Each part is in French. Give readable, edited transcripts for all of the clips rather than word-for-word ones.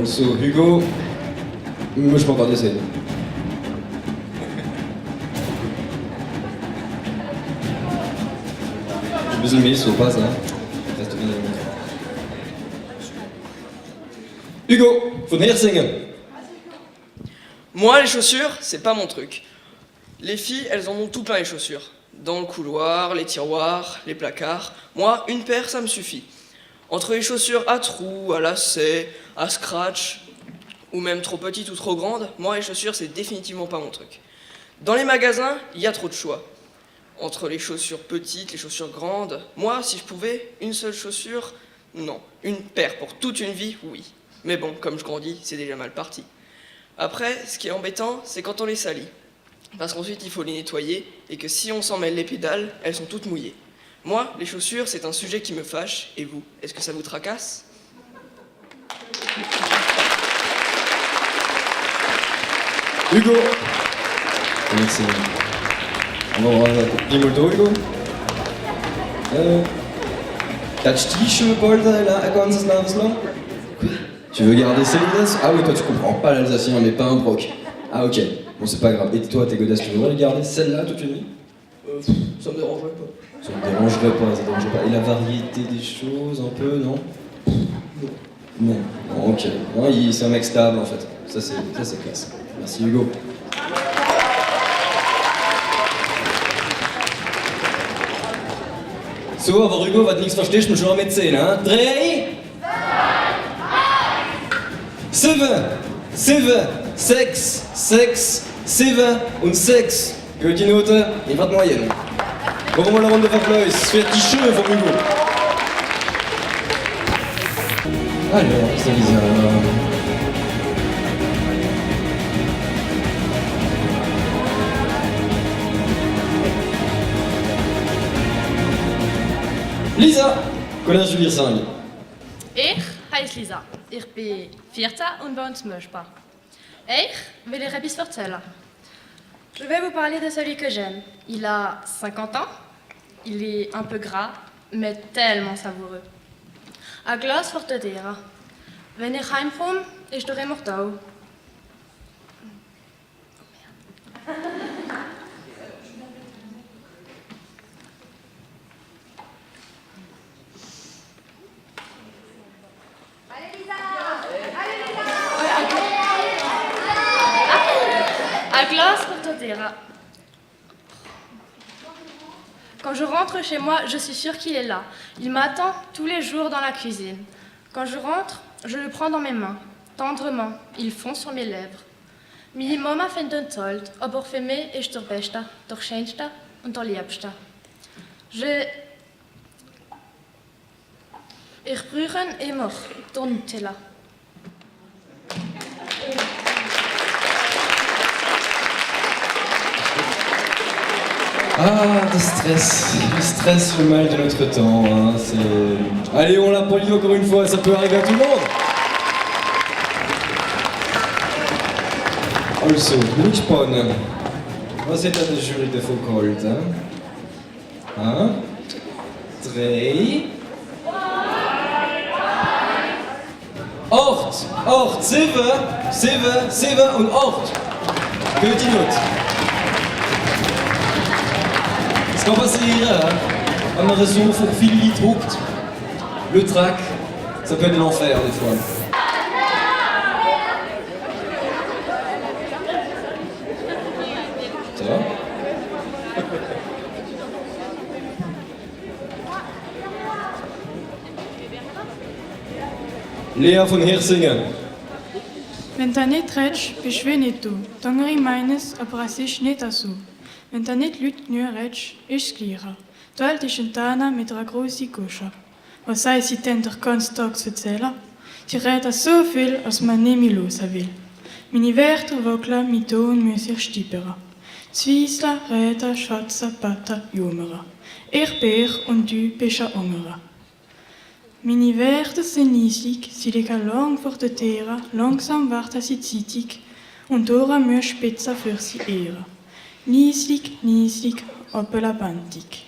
Also, Hugo, moi je peux encore essayer. Ein bisschen mehr so, pass, hein. Reste bien. Hugo, von Hersingen. Moi, les chaussures, c'est pas mon truc. Les filles, elles en ont tout plein les chaussures. Dans le couloir, les tiroirs, les placards. Moi, une paire, ça me suffit. Entre les chaussures à trous, à lacets, à scratch, ou même trop petites ou trop grandes, moi, les chaussures, c'est définitivement pas mon truc. Dans les magasins, il y a trop de choix. Entre les chaussures petites, les chaussures grandes, moi, si je pouvais, une seule chaussure, non. Une paire pour toute une vie, oui. Mais bon, comme je grandis, c'est déjà mal parti. Après, ce qui est embêtant, c'est quand on les salit. Parce qu'ensuite, il faut les nettoyer, et que si on s'en mêle les pédales, elles sont toutes mouillées. Moi, les chaussures, c'est un sujet qui me fâche, et vous, est-ce que ça vous tracasse ? Hugo. Merci. On va voir dis-moi le Hugo. Das T-Shirt wollte er ein ganzes Landes lang? Tu veux garder Célidas? Ah oui, toi tu comprends pas l'alsacien, mais pas un broc. Ah ok, bon c'est pas grave. Et toi, tes godasses, tu voudrais les garder celle-là toute une vie? Ça me dérangerait pas. Ça me dérangerait pas, ça me dérangerait pas. Et la variété des choses, un peu, non? Non. Non, ok. Non, c'est un mec stable en fait. Ça c'est classe. Merci Hugo. So, aber Hugo, was du nichts verstehst, musst du schon mitzählen, hein? 3, 7, 6, 6, 7 und 6. Gehört die Note? Et pas de moyenne. Warum la Runde verpleus? Für die Schöne vom Hugo. Alors, c'est Lisa. Lisa, Collège Jules 5. Ich heiße Lisa. Ich bin 14 und wohne in Möschbach. Ich will euch etwas erzählen. Je vais vous parler de celui que j'aime. Il a 50 ans, il est un peu gras, mais tellement savoureux. Ein Glas für die Tiere. Wenn ich heimkomme, ist er immer da. Un glace pour Totera. Quand je rentre chez moi, je suis sûre qu'il est là. Il m'attend tous les jours dans la cuisine. Quand je rentre, je le prends dans mes mains, tendrement. Il fond sur mes lèvres. Meine Mama findet ihn toll, aber für mich ist er der Beste, der Schönste und der Liebste. Ich brauche ihn immer, der Nutella. Ah, le stress, le mal de notre temps. Hein, allez, on l'a poli encore une fois, ça peut arriver à tout le monde. Also, Blutspannung. Was hat eine Jury davon geholt? Hein? 3, 8, 7 und 8. Gehört die Note. Ce qu'on va essayer, on a raison, il faut que Phil Lee hockt. Le track, ça peut être l'enfer des fois. Ça va? Lea von Hersingen. Wenn du nicht redest, bist du nicht du. Andere meinen es, aber es ist nicht so. Wenn du nicht laut genug redest, ist es gleiche. Die Welt ist ein Tana mit einer grossen Kusche. Was soll sie denn den ganzen Tag erzählen? Sie reden so viel, als man nicht mehr hören will. Meine Wörter wackeln, mein Ton muss ich stippern. Zweiseln, reden, schwatzen, beten, jummern. Ich bin ich und du bist ein anderer. Meine Wörter sind niedlich, sie liegen lang vor den Tieren, langsam werden sie zeitig und Ohren müssen spitzen für sie ehren. Niedlich, aber lebendig.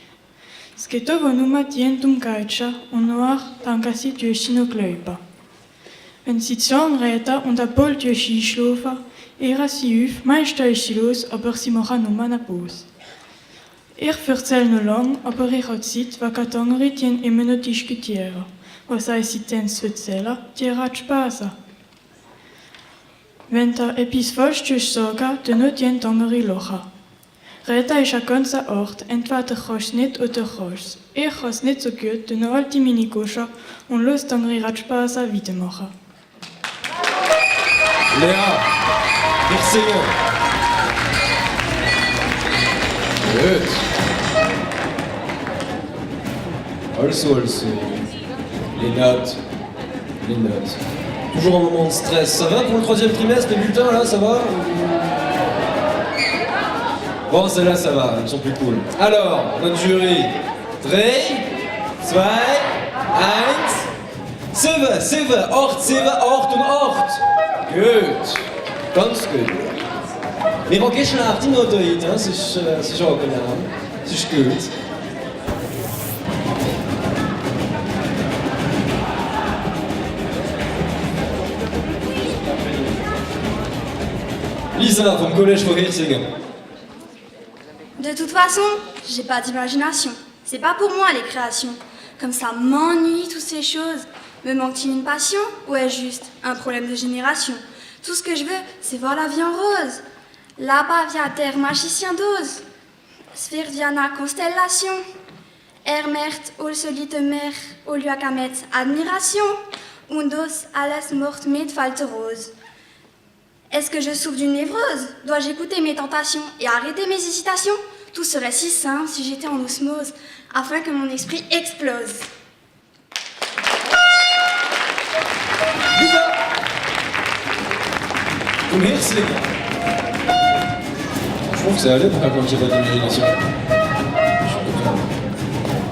Es geht aber nur die und Geitsche und nur danke sie durch noch glauben. Wenn sie zusammenreden und ein Bolt durch sie schlafen, ehren sie auf, meistens ist sie los, aber sie machen nur eine Pause. Ich erzähle noch lang, aber ich habe Zeit, weil die anderen immer noch diskutieren. Was sie denn zu erzählen, die hat Spaß. Wenn du etwas falsch sagen, dann nicht die andere lachen. Reden ist eine ganze Art, entweder kannst du es nicht oder kannst. Ich kann es nicht so gut, dann halte ich meine Gosche und lasse die andere Spaß weitermachen. Lea, ich singe. Gut. Also. Les notes. Toujours un moment de stress. Ça va pour le 3e trimestre, les bulletins là, ça va? Bon, celles-là, ça va, elles sont plus cool. Alors, notre jury. 3, 2, 1. 7, 8 und 8. Gut. Ganz gut. Wir haben gestern Nacht die Note heute, das ist angenehm. Das ist gut. Lisa, vom Collège Vorhersingen. De toute façon, j'ai pas d'imagination. C'est pas pour moi les créations. Comme ça m'ennuie toutes ces choses. Me manque-t-il une passion ou est-ce juste un problème de génération? Tout ce que je veux, c'est voir la vie en rose. Là-bas via terre magicien d'ose. Sphère Diana constellation. Ermert ol solite mer oluakamet admiration. Undos alles mort mit falte rose. Est-ce que je souffre d'une névrose? Dois-je écouter mes tentations et arrêter mes hésitations? Tout serait si simple si j'étais en osmose, afin que mon esprit explose. Lisa! Vom Hersingen. Je trouve que ça allait pour quelqu'un qui n'a pas d'imagination.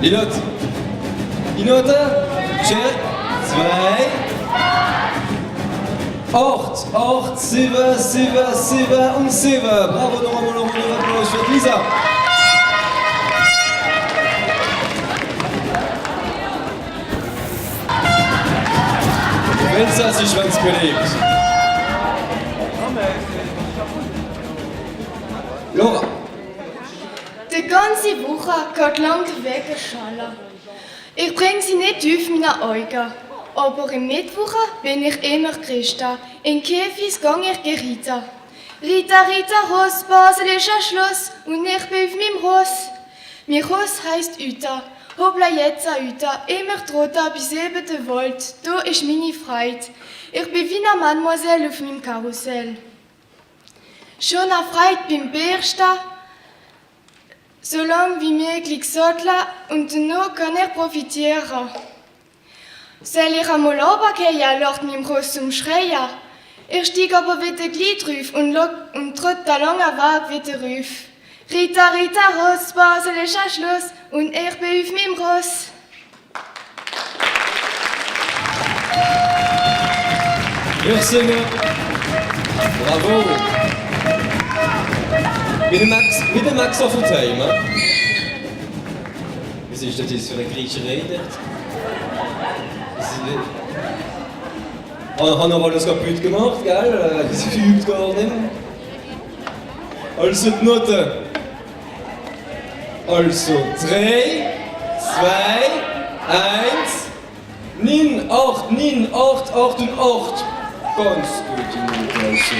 Les notes. Die Note. Check. 2. 8, 7 und 7. Bravo, noch einmal einen Applaus für Lisa. Wenn das ist, wenn es belegt. Laura. Die ganze Woche geht lang der Weg schallen. Ich bringe sie nicht auf meine Augen. Aber im Mittwoch bin ich immer Christa. In Käfis gang ich Rita. Rita, Ross, Basel ist ein Schloss und ich bin auf meinem Ross. Mein Ross heisst Uta. Hoppla jetzt Uta, immer trotta bis 7. Volt. Da ist meine Freude. Ich bin wie eine Mademoiselle auf meinem Karussell. Schon eine Freude beim Bärsten. So lange wie möglich satteln und danach kann ich profitieren. Soll ich einmal runtergehen, lacht meinem Ross zum Schreien. Ich steig aber wieder gleich drauf und tritt den langen Weg wieder rauf. Rita, Ross, Basel ist ein Schloss und ich bin auf meinem Ross. Hersingen. Bravo. Mit dem Max auf dem Time. Was ist das jetzt für eine Griecherei dort? Haben wir alles kaputt gemacht, gell? Das ist geübt geworden. Also die Noten. Also 3, 2, 1, 9, 8 und 8. Ganz gut, die Note.